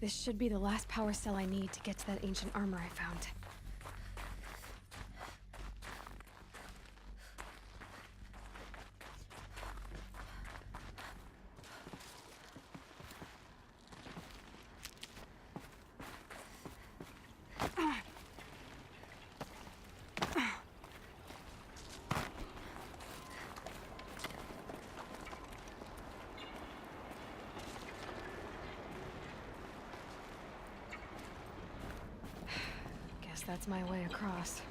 This should be the last power cell I need to get to that ancient armor I found. That's my way across.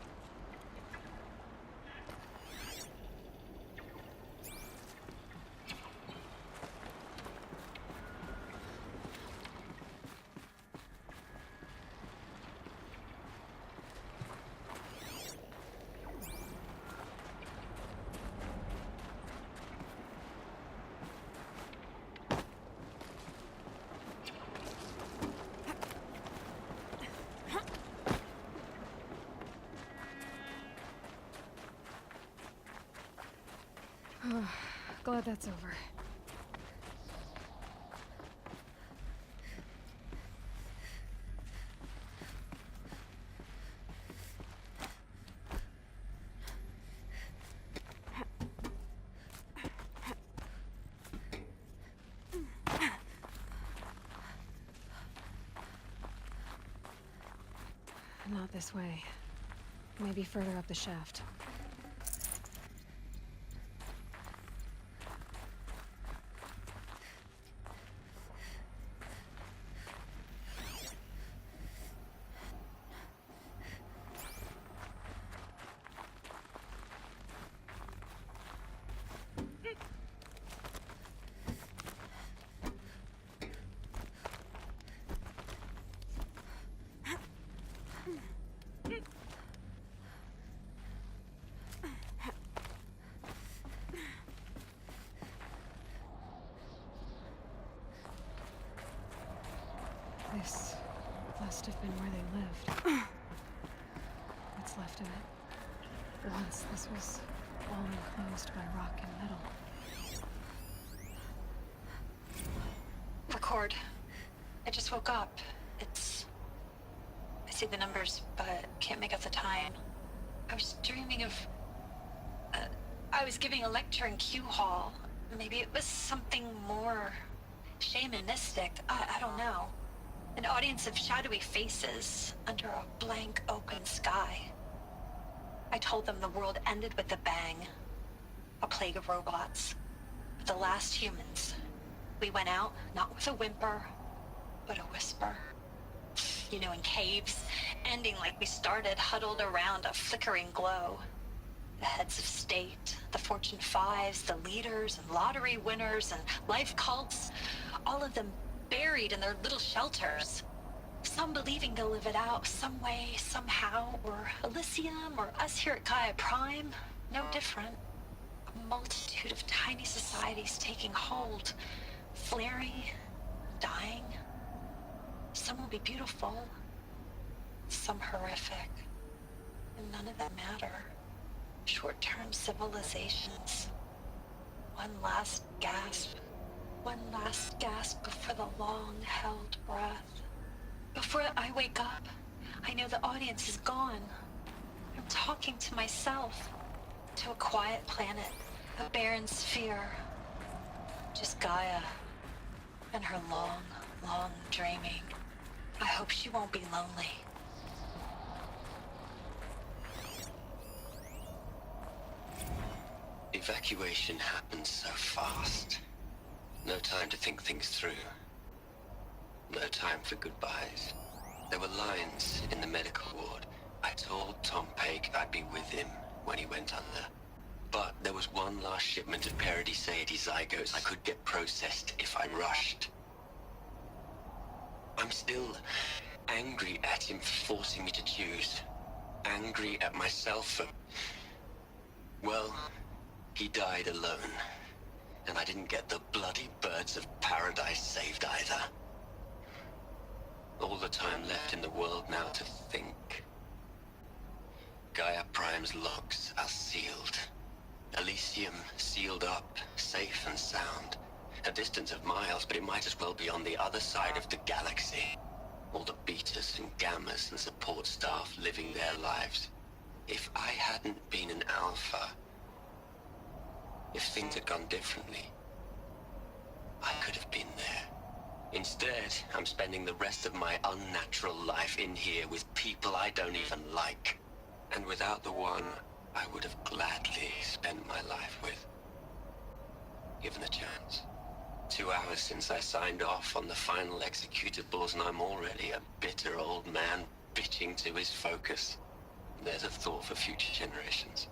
Glad that's over. Not this way. Maybe further up the shaft. This must have been where they lived. What's left of it. Once this was all enclosed by rock and metal. Record. I just woke up. I see the numbers, but can't make out the time. I was dreaming of... I was giving a lecture in Q Hall. Maybe it was something more shamanistic. I don't know. An audience of shadowy faces under a blank open sky. I told them the world ended with a bang. A plague of robots. The last humans. We went out, not with a whimper, but a whisper. You know, in caves, ending like we started, huddled around a flickering glow. The heads of state, the Fortune 5s, the leaders and lottery winners and life cults, all of them buried in their little shelters. Some believing they'll live it out some way, somehow, or Elysium, or us here at Gaia Prime, no different. A multitude of tiny societies taking hold, flaring, dying. Some will be beautiful, some horrific, and none of them matter. Short-term civilizations. One last gasp. One last gasp before the long-held breath. Before I wake up, I know the audience is gone. I'm talking to myself. To a quiet planet, a barren sphere. Just Gaia and her long, long dreaming. I hope she won't be lonely. Evacuation happened so fast. No time to think things through. No time for goodbyes. There were lines in the medical ward. I told Tom Pake I'd be with him when he went under. But there was one last shipment of Paradiseidae zygotes I could get processed if I rushed. I'm still angry at him for forcing me to choose. Angry at myself for... Well, he died alone. And I didn't get the bloody birds of paradise saved either. All the time left in the world now to think. Gaia Prime's logs are sealed. Elysium sealed up, safe and sound. A distance of miles, but it might as well be on the other side of the galaxy. All the betas and gammas and support staff living their lives. If I hadn't been an alpha, if things had gone differently, I could have been there. Instead, I'm spending the rest of my unnatural life in here with people I don't even like. And without the one I would have gladly spent my life with. Given the chance. 2 hours since I signed off on the final executables, and I'm already a bitter old man bitching to his focus. There's a thought for future generations.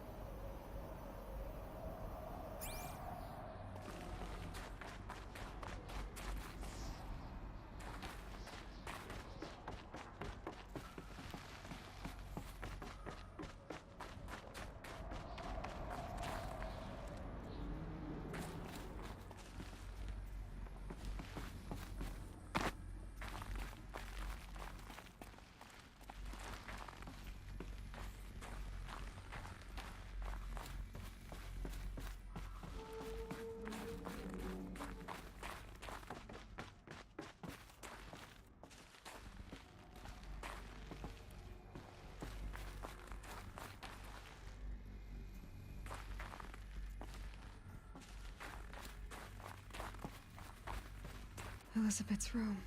Elizabeth's room.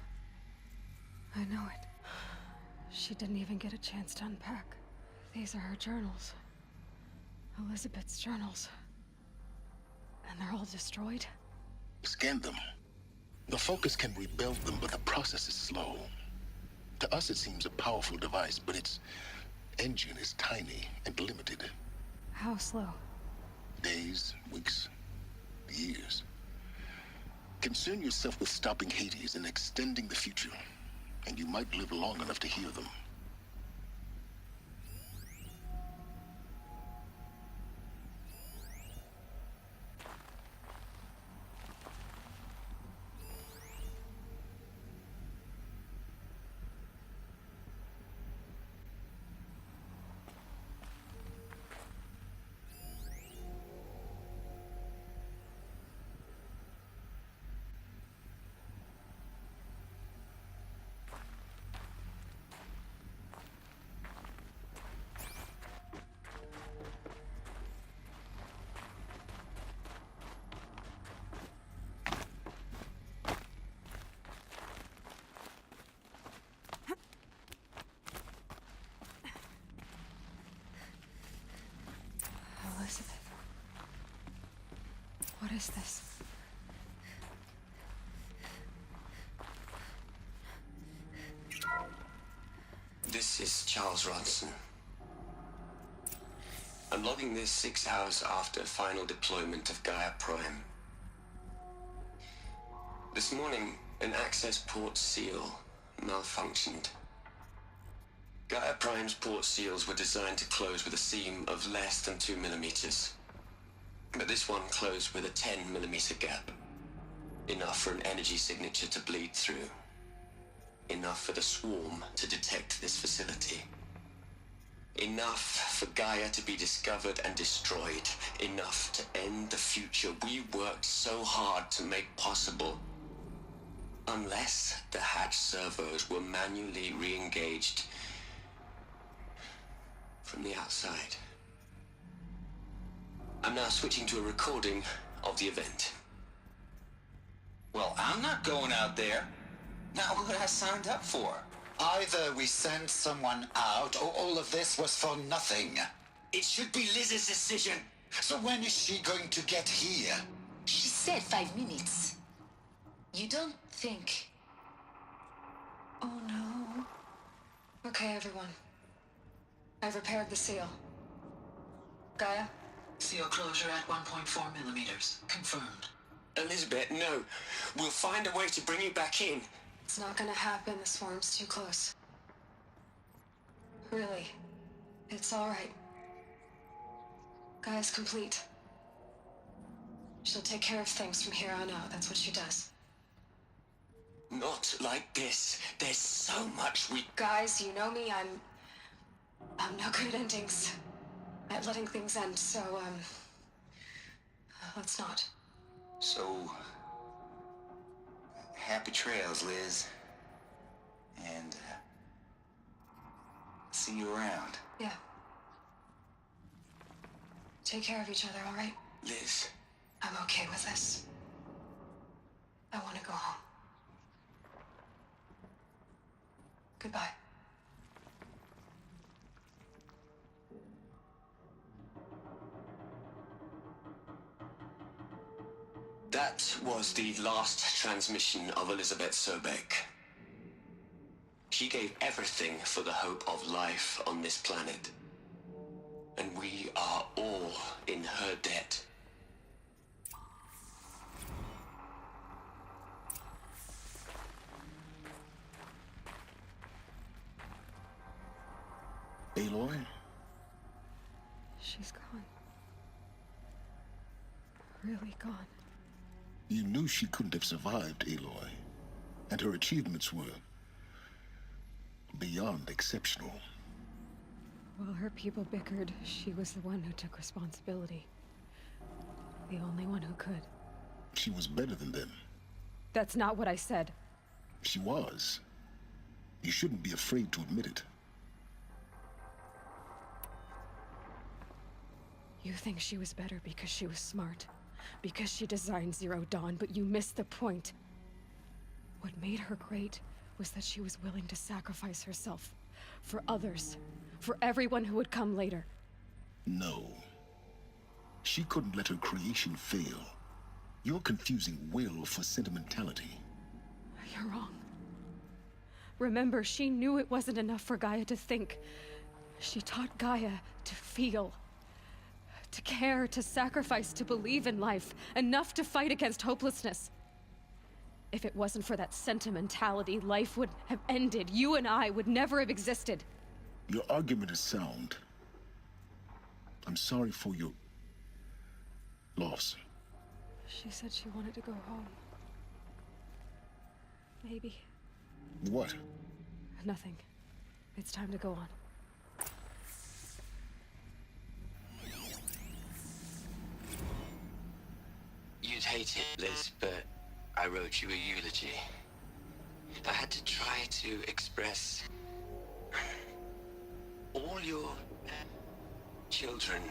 I know it. She didn't even get a chance to unpack. These are her journals. Elizabeth's journals. And they're all destroyed? Scan them. The Focus can rebuild them, but the process is slow. To us, it seems a powerful device, but its engine is tiny and limited. How slow? Days, weeks, years. Concern yourself with stopping Hades and extending the future, and you might live long enough to hear them. Elizabeth. What is this? This is Charles Ronson. I'm logging this 6 hours after final deployment of Gaia Prime. This morning, an access port seal malfunctioned. Gaia Prime's port seals were designed to close with a seam of less than 2 millimeters. But this one closed with a 10 millimeter gap. Enough for an energy signature to bleed through. Enough for the swarm to detect this facility. Enough for Gaia to be discovered and destroyed. Enough to end the future we worked so hard to make possible. Unless the hatch servos were manually re-engaged from the outside. I'm now switching to a recording of the event. Well, I'm not going out there. Not what I signed up for. Either we send someone out, or all of this was for nothing. It should be Liz's decision. So when is she going to get here? She said 5 minutes. You don't think... Oh no. Okay, everyone. I've repaired the seal. Gaia? Seal closure at 1.4 millimeters. Confirmed. Elizabeth, no. We'll find a way to bring you back in. It's not gonna happen. The swarm's too close. Really. It's alright. Gaia's complete. She'll take care of things from here on out. That's what she does. Not like this. There's so much we... Guys, you know me. I'm no good at endings. At letting things end, so, let's not. So, Happy trails, Liz. And see you around. Yeah. Take care of each other, all right? Liz. I'm okay with this. I want to go home. Goodbye. That was the last transmission of Elizabeth Sobek. She gave everything for the hope of life on this planet. And we are all in her debt. Aloy? She's gone. Really gone. You knew she couldn't have survived, Aloy. And her achievements were beyond exceptional. While her people bickered, she was the one who took responsibility. The only one who could. She was better than them. That's not what I said. She was. You shouldn't be afraid to admit it. You think she was better because she was smart, because she designed Zero Dawn, but you missed the point. What made her great was that she was willing to sacrifice herself for others, for everyone who would come later. No. She couldn't let her creation fail. You're confusing will for sentimentality. You're wrong. Remember, she knew it wasn't enough for Gaia to think. She taught Gaia to feel. To care, to sacrifice, to believe in life, enough to fight against hopelessness. If it wasn't for that sentimentality, life would have ended. You and I would never have existed. Your argument is sound. I'm sorry for your loss. She said she wanted to go home. Maybe. What? Nothing. It's time to go on. You'd hate it, Liz, but I wrote you a eulogy. I had to try to express all your children.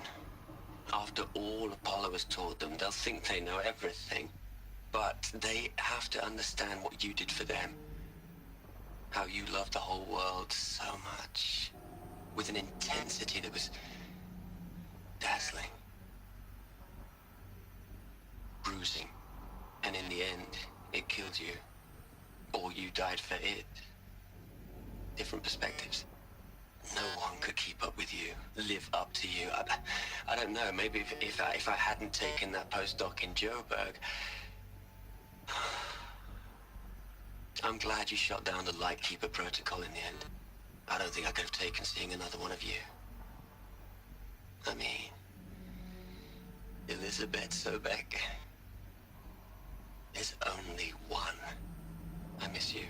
After all Apollo has taught them, they'll think they know everything. But they have to understand what you did for them. How you loved the whole world so much. With an intensity that was dazzling. Bruising. And in the end, it killed you. Or you died for it. Different perspectives. No one could keep up with you, live up to you. I don't know, maybe if I hadn't taken that postdoc in Joburg. I'm glad you shot down the Lightkeeper protocol in the end. I don't think I could have taken seeing another one of you. I mean, Elizabeth Sobek. There's only one. I miss you.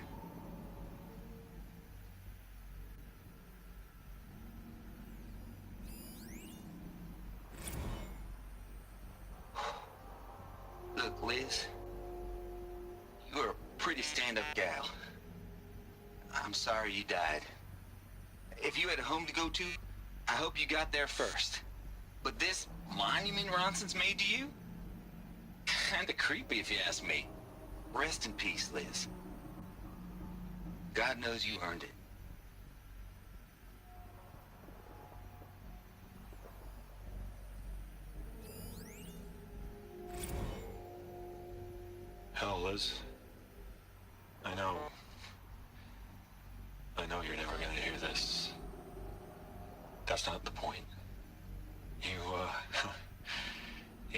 Look, Liz. You're a pretty stand-up gal. I'm sorry you died. If you had a home to go to, I hope you got there first. But this monument Ronson's made to you? Kinda creepy if you ask me. Rest in peace, Liz. God knows you earned it. Hell, Liz. I know you're never gonna hear this. That's not the point. You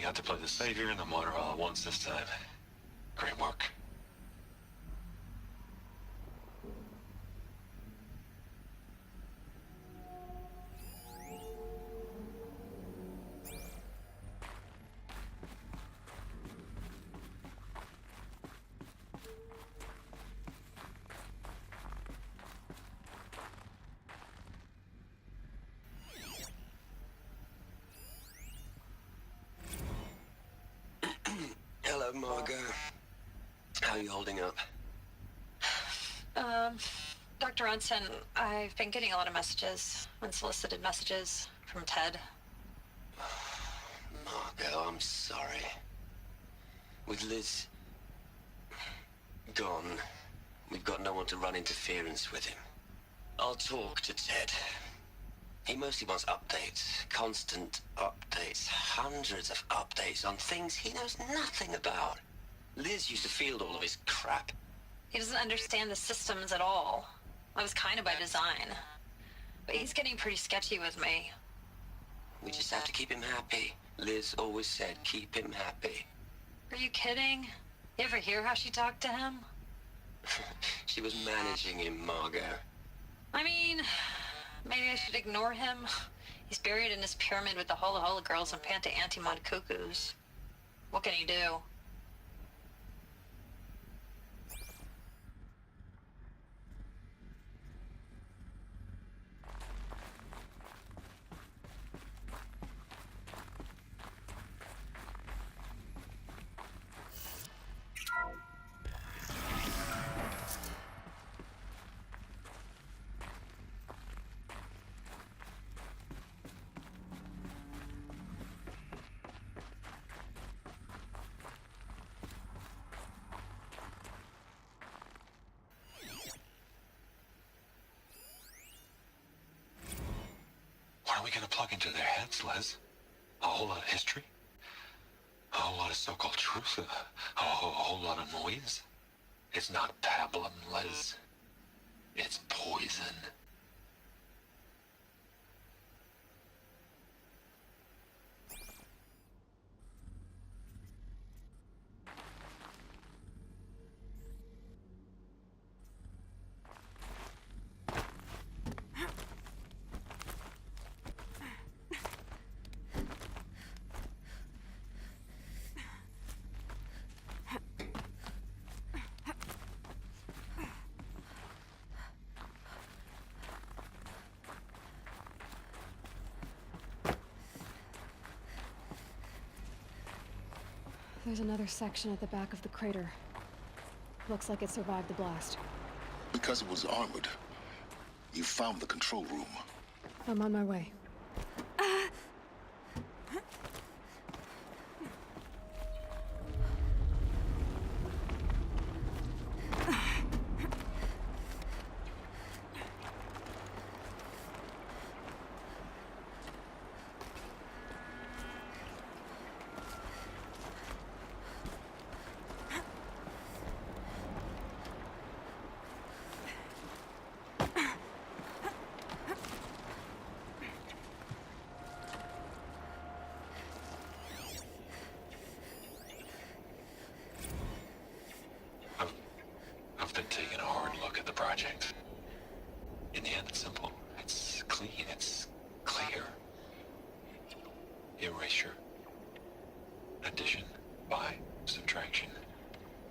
got to play the savior and the martyr all at once this time. Great work. Hello, Margot. How are you holding up? Dr. Ronson, I've been getting a lot of messages, unsolicited messages from Ted. Margot, I'm sorry. With Liz gone, we've got no one to run interference with him. I'll talk to Ted. He mostly wants updates, constant updates, hundreds of updates on things he knows nothing about. Liz used to field all of his crap. He doesn't understand the systems at all. That was kind of by design. But he's getting pretty sketchy with me. We just have to keep him happy. Liz always said keep him happy. Are you kidding? You ever hear how she talked to him? She was managing him, Margot. I mean, maybe I should ignore him. He's buried in his pyramid with the Hula Hula girls and Panta Antimon cuckoos. What can he do? What are we gonna plug into their heads, Les? A whole lot of history? A whole lot of so-called truth? A whole lot of noise? It's not pablum, Les. It's poison. There's another section at the back of the crater. Looks like it survived the blast. Because it was armored, you found the control room. I'm on my way. I've been taking a hard look at the project. In the end, it's simple. It's clean. It's clear. Erasure. Addition. By. Subtraction.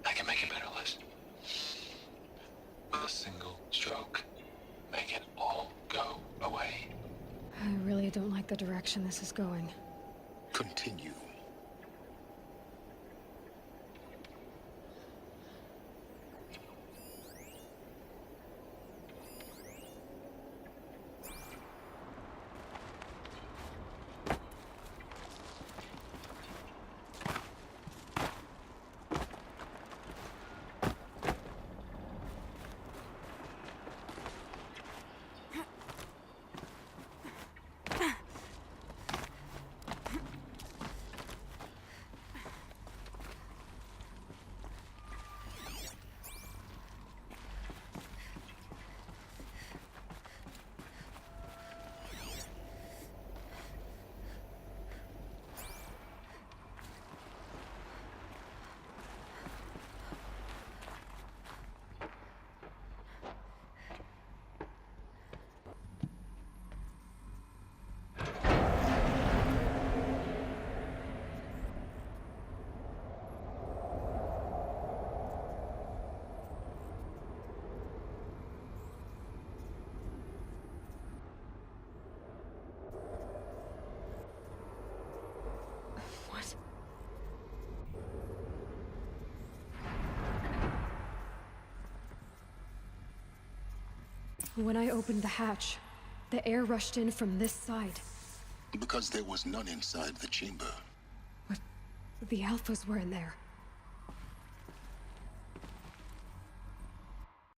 I can make a better list. With a single stroke. Make it all go away. I really don't like the direction this is going. Continue. When I opened the hatch, the air rushed in from this side. Because there was none inside the chamber. But the Alphas were in there.